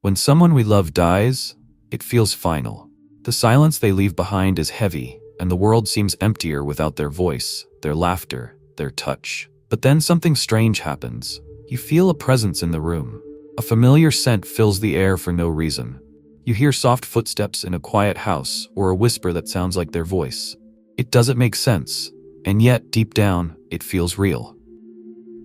When someone we love dies, it feels final. The silence they leave behind is heavy, and the world seems emptier without their voice, their laughter, their touch. But then something strange happens. You feel a presence in the room. A familiar scent fills the air for no reason. You hear soft footsteps in a quiet house, or a whisper that sounds like their voice. It doesn't make sense, and yet, deep down, it feels real.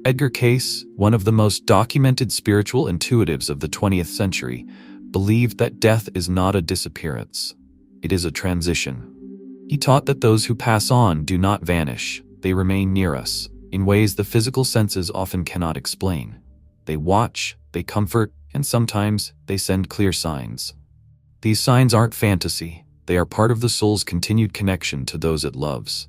Edgar Cayce, one of the most documented spiritual intuitives of the 20th century, believed that death is not a disappearance. It is a transition. He taught that those who pass on do not vanish, they remain near us, in ways the physical senses often cannot explain. They watch, they comfort, and sometimes they send clear signs. These signs aren't fantasy, they are part of the soul's continued connection to those it loves.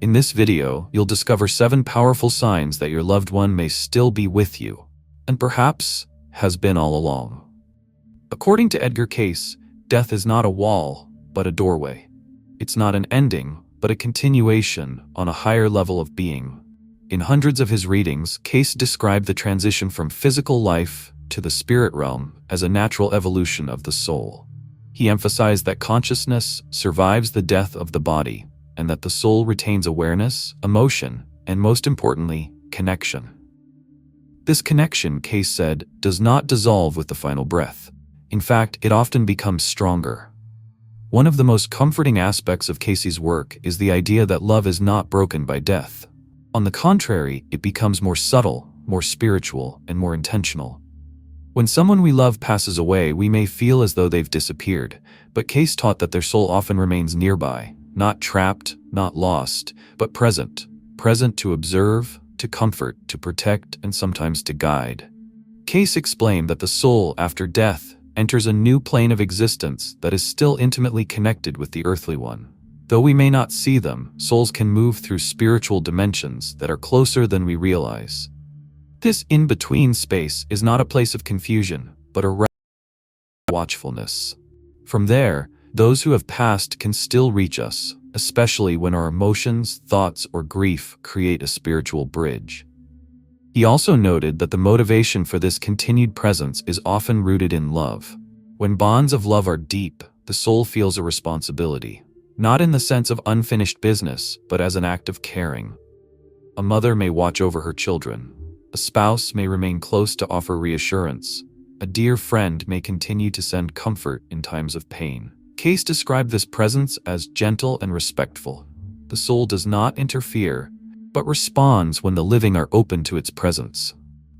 In this video, you'll discover 7 powerful signs that your loved one may still be with you, and perhaps has been all along. According to Edgar Cayce, death is not a wall, but a doorway. It's not an ending, but a continuation on a higher level of being. In hundreds of his readings, Cayce described the transition from physical life to the spirit realm as a natural evolution of the soul. He emphasized that consciousness survives the death of the body, and that the soul retains awareness, emotion, and most importantly, connection. This connection, Cayce said, does not dissolve with the final breath. In fact, it often becomes stronger. One of the most comforting aspects of Cayce's work is the idea that love is not broken by death. On the contrary, it becomes more subtle, more spiritual, and more intentional. When someone we love passes away, we may feel as though they've disappeared, but Cayce taught that their soul often remains nearby, not trapped, not lost, but present to observe, to comfort, to protect, and sometimes to guide. Cayce explained that the soul, after death, enters a new plane of existence that is still intimately connected with the earthly one. Though we may not see them, souls can move through spiritual dimensions that are closer than we realize. This in-between space is not a place of confusion, but a watchfulness. From there, those who have passed can still reach us, especially when our emotions, thoughts, or grief create a spiritual bridge. He also noted that the motivation for this continued presence is often rooted in love. When bonds of love are deep, the soul feels a responsibility, not in the sense of unfinished business, but as an act of caring. A mother may watch over her children. A spouse may remain close to offer reassurance. A dear friend may continue to send comfort in times of pain. Cayce described this presence as gentle and respectful. The soul does not interfere, but responds when the living are open to its presence.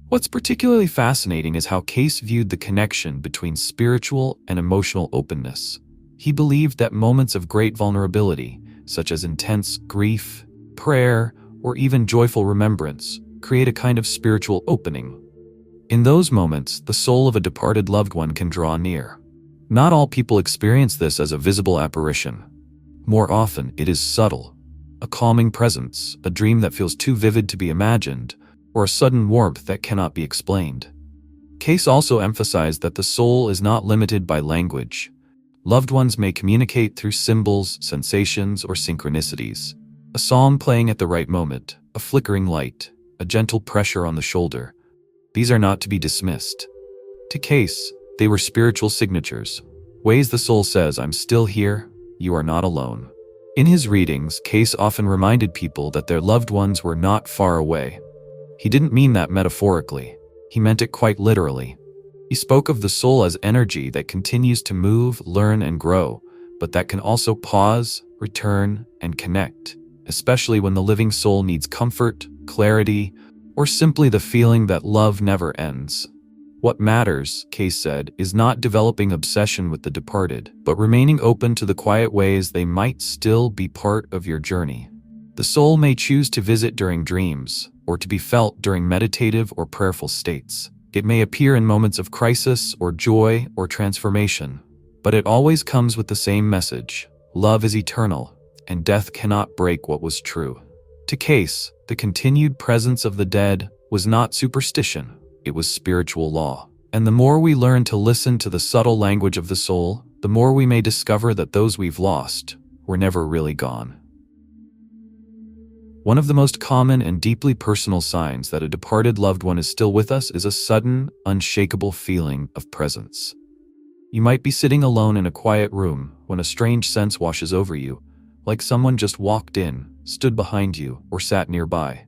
What's particularly fascinating is how Cayce viewed the connection between spiritual and emotional openness. He believed that moments of great vulnerability, such as intense grief, prayer, or even joyful remembrance, create a kind of spiritual opening. In those moments, the soul of a departed loved one can draw near. Not all people experience this as a visible apparition. More often, it is subtle. A calming presence, a dream that feels too vivid to be imagined, or a sudden warmth that cannot be explained. Cayce also emphasized that the soul is not limited by language. Loved ones may communicate through symbols, sensations, or synchronicities. A song playing at the right moment, a flickering light, a gentle pressure on the shoulder. These are not to be dismissed. To Cayce, they were spiritual signatures, ways the soul says, "I'm still here, you are not alone." In his readings, Cayce often reminded people that their loved ones were not far away. He didn't mean that metaphorically. He meant it quite literally. He spoke of the soul as energy that continues to move, learn, and grow, but that can also pause, return, and connect, especially when the living soul needs comfort, clarity, or simply the feeling that love never ends. What matters, Cayce said, is not developing obsession with the departed, but remaining open to the quiet ways they might still be part of your journey. The soul may choose to visit during dreams, or to be felt during meditative or prayerful states. It may appear in moments of crisis or joy or transformation, but it always comes with the same message: love is eternal, and death cannot break what was true. To Cayce, the continued presence of the dead was not superstition, it was spiritual law. And the more we learn to listen to the subtle language of the soul, the more we may discover that those we've lost were never really gone. One of the most common and deeply personal signs that a departed loved one is still with us is a sudden, unshakable feeling of presence. You might be sitting alone in a quiet room when a strange sense washes over you, like someone just walked in, stood behind you, or sat nearby.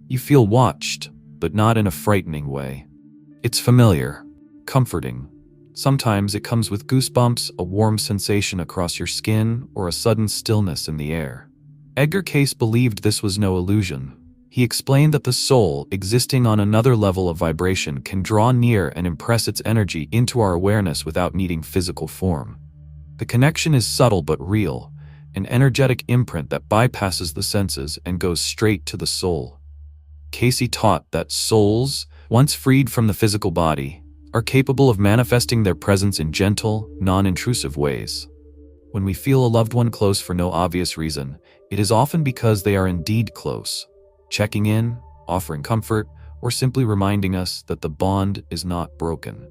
You feel watched, but not in a frightening way. It's familiar, comforting. Sometimes it comes with goosebumps, a warm sensation across your skin, or a sudden stillness in the air. Edgar Cayce believed this was no illusion. He explained that the soul, existing on another level of vibration, can draw near and impress its energy into our awareness without needing physical form. The connection is subtle but real, an energetic imprint that bypasses the senses and goes straight to the soul. Cayce taught that souls, once freed from the physical body, are capable of manifesting their presence in gentle, non-intrusive ways. When we feel a loved one close for no obvious reason, it is often because they are indeed close, checking in, offering comfort, or simply reminding us that the bond is not broken.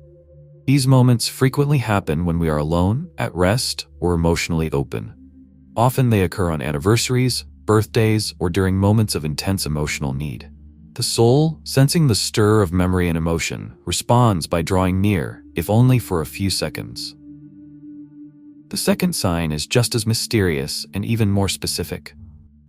These moments frequently happen when we are alone, at rest, or emotionally open. Often they occur on anniversaries, birthdays, or during moments of intense emotional need. The soul, sensing the stir of memory and emotion, responds by drawing near, if only for a few seconds. The second sign is just as mysterious and even more specific.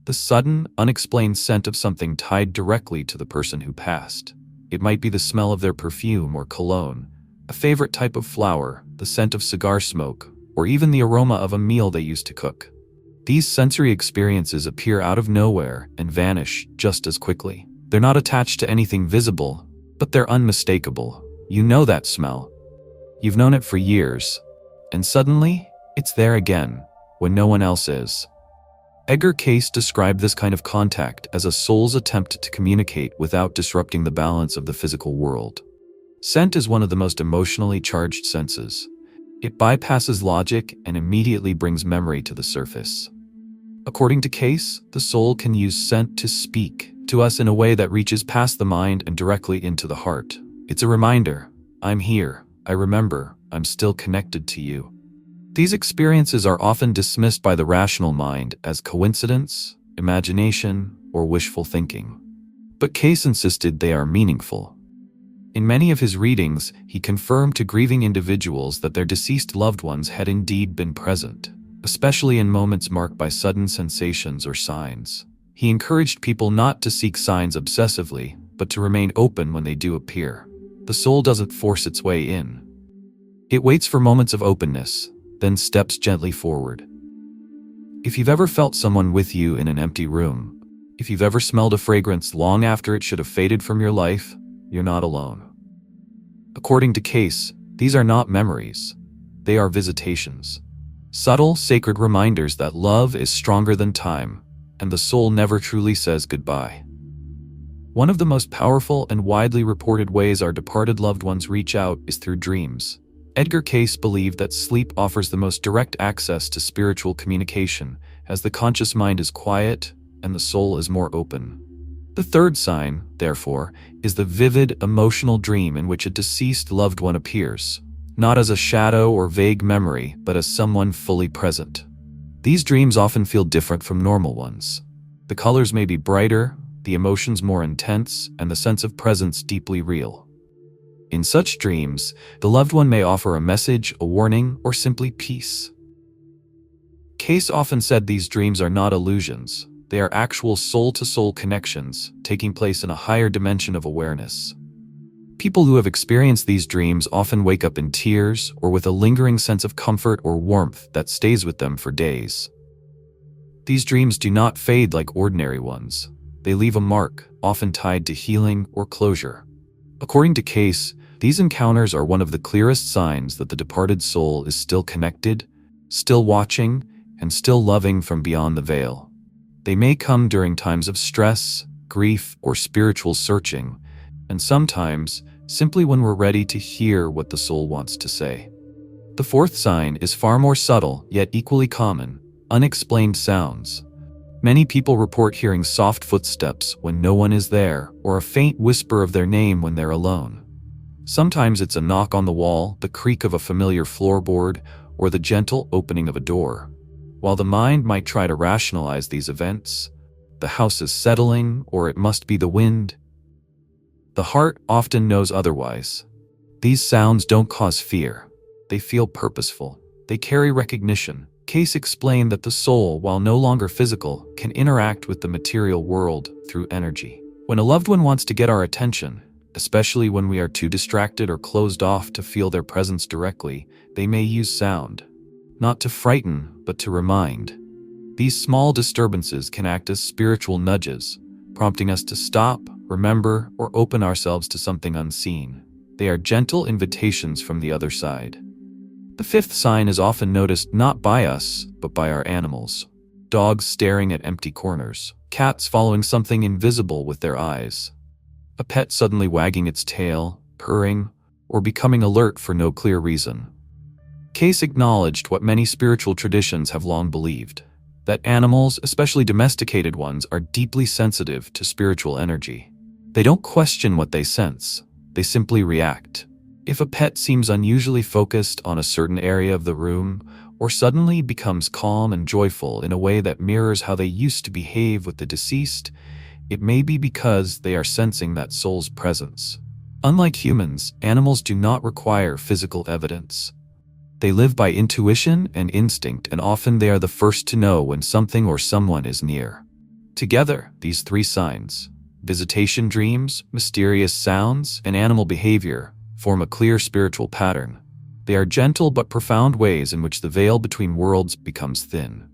The sudden, unexplained scent of something tied directly to the person who passed. It might be the smell of their perfume or cologne, a favorite type of flower, the scent of cigar smoke, or even the aroma of a meal they used to cook. These sensory experiences appear out of nowhere and vanish just as quickly. They're not attached to anything visible, but they're unmistakable. You know that smell. You've known it for years, and suddenly, it's there again, when no one else is. Edgar Cayce described this kind of contact as a soul's attempt to communicate without disrupting the balance of the physical world. Scent is one of the most emotionally charged senses. It bypasses logic and immediately brings memory to the surface. According to Cayce, the soul can use scent to speak to us in a way that reaches past the mind and directly into the heart. It's a reminder, I'm here, I remember, I'm still connected to you. These experiences are often dismissed by the rational mind as coincidence, imagination, or wishful thinking. But Cayce insisted they are meaningful. In many of his readings, he confirmed to grieving individuals that their deceased loved ones had indeed been present, especially in moments marked by sudden sensations or signs. He encouraged people not to seek signs obsessively, but to remain open when they do appear. The soul doesn't force its way in. It waits for moments of openness, then steps gently forward. If you've ever felt someone with you in an empty room, if you've ever smelled a fragrance long after it should have faded from your life, you're not alone. According to Cayce, these are not memories. They are visitations. Subtle, sacred reminders that love is stronger than time, and the soul never truly says goodbye. One of the most powerful and widely reported ways our departed loved ones reach out is through dreams. Edgar Cayce believed that sleep offers the most direct access to spiritual communication, as the conscious mind is quiet and the soul is more open. The third sign, therefore, is the vivid, emotional dream in which a deceased loved one appears, not as a shadow or vague memory, but as someone fully present. These dreams often feel different from normal ones. The colors may be brighter, the emotions more intense, and the sense of presence deeply real. In such dreams, the loved one may offer a message, a warning, or simply peace. Cayce often said these dreams are not illusions. They are actual soul-to-soul connections, taking place in a higher dimension of awareness. People who have experienced these dreams often wake up in tears or with a lingering sense of comfort or warmth that stays with them for days. These dreams do not fade like ordinary ones. They leave a mark, often tied to healing or closure. According to Cayce, these encounters are one of the clearest signs that the departed soul is still connected, still watching, and still loving from beyond the veil. They may come during times of stress, grief, or spiritual searching, and sometimes simply when we're ready to hear what the soul wants to say. The fourth sign is far more subtle, yet equally common: unexplained sounds. Many people report hearing soft footsteps when no one is there, or a faint whisper of their name when they're alone. Sometimes it's a knock on the wall, the creak of a familiar floorboard, or the gentle opening of a door. While the mind might try to rationalize these events, the house is settling, or it must be the wind. The heart often knows otherwise. These sounds don't cause fear. They feel purposeful. They carry recognition. Cayce explained that the soul, while no longer physical, can interact with the material world through energy. When a loved one wants to get our attention, especially when we are too distracted or closed off to feel their presence directly, they may use sound. Not to frighten, but to remind. These small disturbances can act as spiritual nudges, prompting us to stop, remember, or open ourselves to something unseen. They are gentle invitations from the other side. The fifth sign is often noticed not by us, but by our animals. Dogs staring at empty corners, cats following something invisible with their eyes, a pet suddenly wagging its tail, purring, or becoming alert for no clear reason. Cayce acknowledged what many spiritual traditions have long believed, that animals, especially domesticated ones, are deeply sensitive to spiritual energy. They don't question what they sense, they simply react. If a pet seems unusually focused on a certain area of the room, or suddenly becomes calm and joyful in a way that mirrors how they used to behave with the deceased, it may be because they are sensing that soul's presence. Unlike humans, animals do not require physical evidence. They live by intuition and instinct, and often they are the first to know when something or someone is near. Together, these three signs, visitation dreams, mysterious sounds, and animal behavior, form a clear spiritual pattern. They are gentle but profound ways in which the veil between worlds becomes thin.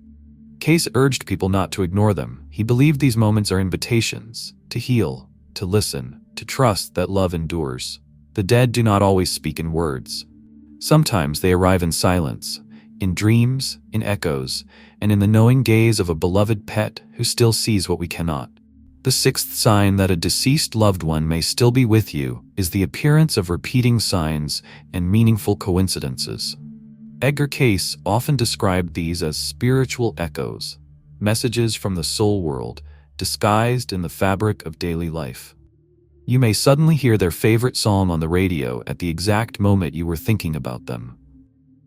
Cayce urged people not to ignore them. He believed these moments are invitations to heal, to listen, to trust that love endures. The dead do not always speak in words. Sometimes they arrive in silence, in dreams, in echoes, and in the knowing gaze of a beloved pet who still sees what we cannot. The sixth sign that a deceased loved one may still be with you is the appearance of repeating signs and meaningful coincidences. Edgar Cayce often described these as spiritual echoes, messages from the soul world, disguised in the fabric of daily life. You may suddenly hear their favorite song on the radio at the exact moment you were thinking about them.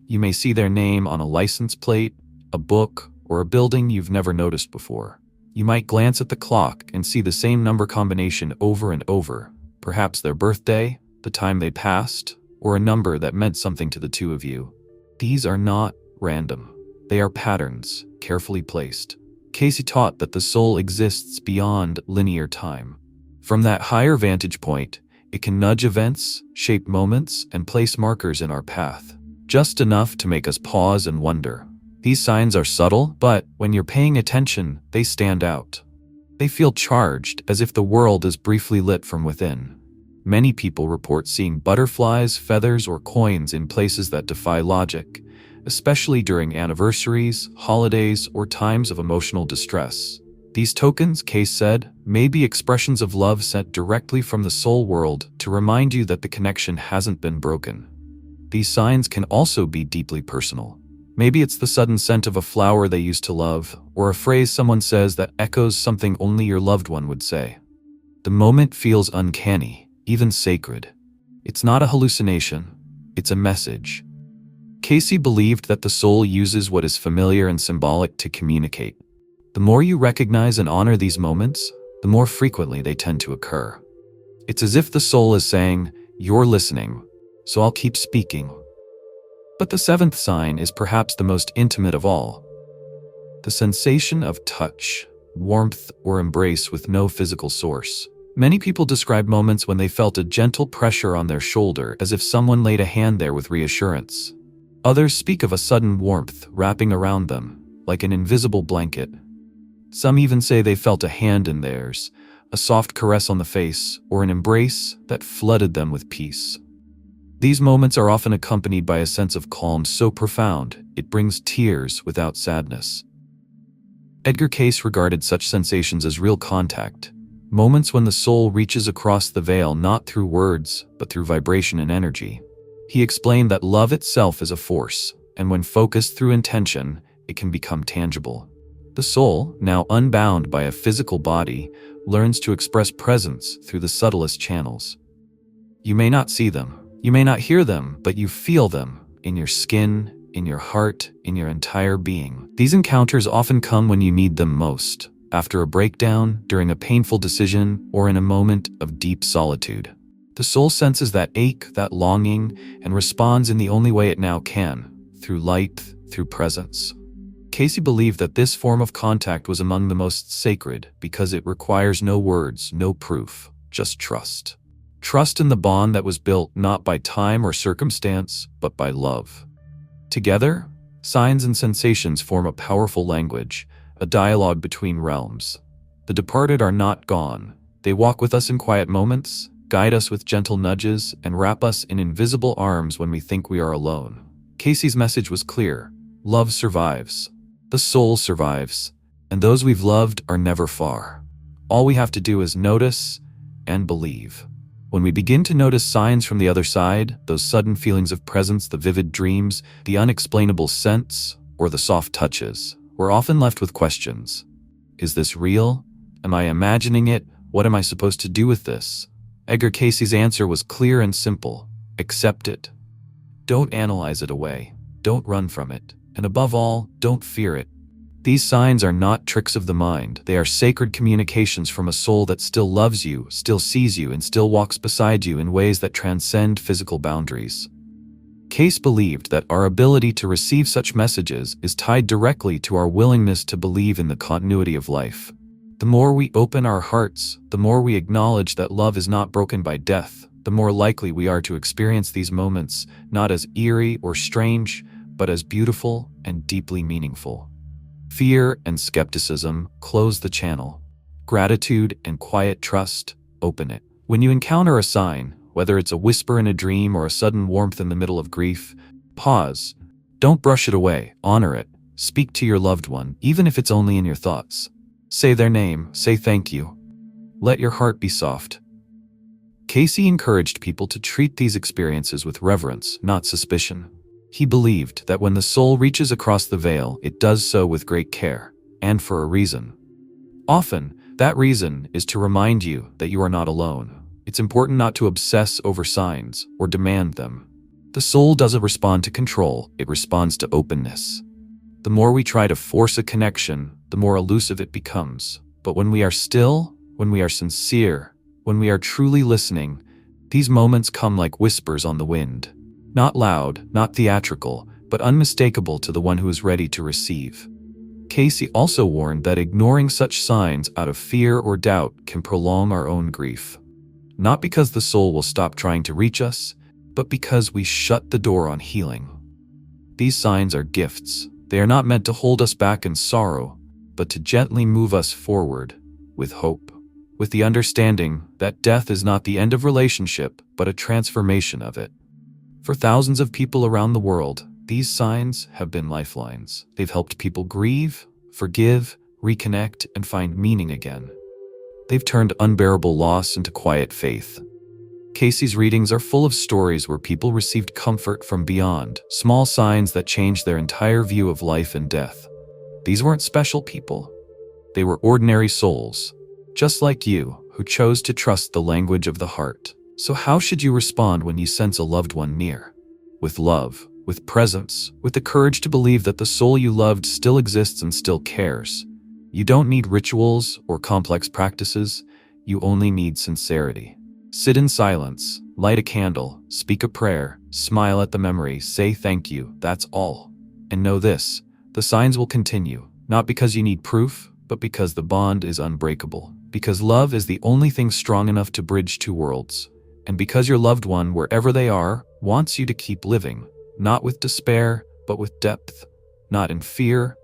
You may see their name on a license plate, a book, or a building you've never noticed before. You might glance at the clock and see the same number combination over and over, perhaps their birthday, the time they passed, or a number that meant something to the two of you. These are not random. They are patterns, carefully placed. Cayce taught that the soul exists beyond linear time. From that higher vantage point, it can nudge events, shape moments, and place markers in our path, just enough to make us pause and wonder. These signs are subtle, but when you're paying attention, they stand out. They feel charged, as if the world is briefly lit from within. Many people report seeing butterflies, feathers, or coins in places that defy logic, especially during anniversaries, holidays, or times of emotional distress. These tokens, Cayce said, may be expressions of love sent directly from the soul world to remind you that the connection hasn't been broken. These signs can also be deeply personal. Maybe it's the sudden scent of a flower they used to love, or a phrase someone says that echoes something only your loved one would say. The moment feels uncanny, even sacred. It's not a hallucination, it's a message. Cayce believed that the soul uses what is familiar and symbolic to communicate. The more you recognize and honor these moments, the more frequently they tend to occur. It's as if the soul is saying, "You're listening, so I'll keep speaking." But the seventh sign is perhaps the most intimate of all. The sensation of touch, warmth, or embrace with no physical source. Many people describe moments when they felt a gentle pressure on their shoulder, as if someone laid a hand there with reassurance. Others speak of a sudden warmth wrapping around them, like an invisible blanket. Some even say they felt a hand in theirs, a soft caress on the face, or an embrace that flooded them with peace. These moments are often accompanied by a sense of calm so profound, it brings tears without sadness. Edgar Cayce regarded such sensations as real contact, moments when the soul reaches across the veil not through words, but through vibration and energy. He explained that love itself is a force, and when focused through intention, it can become tangible. The soul, now unbound by a physical body, learns to express presence through the subtlest channels. You may not see them, you may not hear them, but you feel them in your skin, in your heart, in your entire being. These encounters often come when you need them most, after a breakdown, during a painful decision, or in a moment of deep solitude. The soul senses that ache, that longing, and responds in the only way it now can, through light, through presence. Cayce believed that this form of contact was among the most sacred because it requires no words, no proof, just trust. Trust in the bond that was built not by time or circumstance, but by love. Together, signs and sensations form a powerful language, a dialogue between realms. The departed are not gone. They walk with us in quiet moments, guide us with gentle nudges, and wrap us in invisible arms when we think we are alone. Cayce's message was clear. Love survives. The soul survives. And those we've loved are never far. All we have to do is notice and believe. When we begin to notice signs from the other side, those sudden feelings of presence, the vivid dreams, the unexplainable scents, or the soft touches, we're often left with questions. Is this real? Am I imagining it? What am I supposed to do with this? Edgar Cayce's answer was clear and simple. Accept it. Don't analyze it away. Don't run from it. And above all, don't fear it. These signs are not tricks of the mind. They are sacred communications from a soul that still loves you, still sees you, and still walks beside you in ways that transcend physical boundaries. Cayce believed that our ability to receive such messages is tied directly to our willingness to believe in the continuity of life. The more we open our hearts, the more we acknowledge that love is not broken by death, the more likely we are to experience these moments not as eerie or strange, but as beautiful and deeply meaningful. Fear and skepticism close the channel. Gratitude and quiet trust open it. When you encounter a sign, whether it's a whisper in a dream or a sudden warmth in the middle of grief, pause. Don't brush it away. Honor it. Speak to your loved one, even if it's only in your thoughts. Say their name. Say thank you. Let your heart be soft. Cayce encouraged people to treat these experiences with reverence, not suspicion. He believed that when the soul reaches across the veil, it does so with great care, and for a reason. Often, that reason is to remind you that you are not alone. It's important not to obsess over signs or demand them. The soul doesn't respond to control, it responds to openness. The more we try to force a connection, the more elusive it becomes. But when we are still, when we are sincere, when we are truly listening, these moments come like whispers on the wind. Not loud, not theatrical, but unmistakable to the one who is ready to receive. Cayce also warned that ignoring such signs out of fear or doubt can prolong our own grief. Not because the soul will stop trying to reach us, but because we shut the door on healing. These signs are gifts. They are not meant to hold us back in sorrow, but to gently move us forward with hope, with the understanding that death is not the end of relationship, but a transformation of it. For thousands of people around the world, these signs have been lifelines. They've helped people grieve, forgive, reconnect, and find meaning again. They've turned unbearable loss into quiet faith. Cayce's readings are full of stories where people received comfort from beyond, small signs that changed their entire view of life and death. These weren't special people. They were ordinary souls, just like you, who chose to trust the language of the heart. So how should you respond when you sense a loved one near? With love, with presence, with the courage to believe that the soul you loved still exists and still cares. You don't need rituals or complex practices, you only need sincerity. Sit in silence, light a candle, speak a prayer, smile at the memory, say thank you, that's all. And know this, the signs will continue, not because you need proof, but because the bond is unbreakable. Because love is the only thing strong enough to bridge two worlds. And because your loved one, wherever they are, wants you to keep living, not with despair, but with depth, not in fear,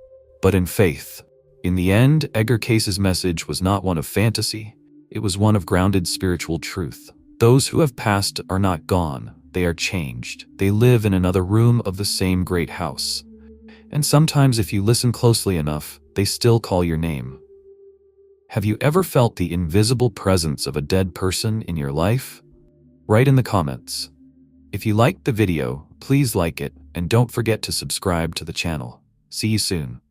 but in faith. In the end, Edgar Cayce's message was not one of fantasy, it was one of grounded spiritual truth. Those who have passed are not gone, they are changed. They live in another room of the same great house. And sometimes if you listen closely enough, they still call your name. Have you ever felt the invisible presence of a dead person in your life? Write in the comments. If you liked the video, please like it, and don't forget to subscribe to the channel. See you soon.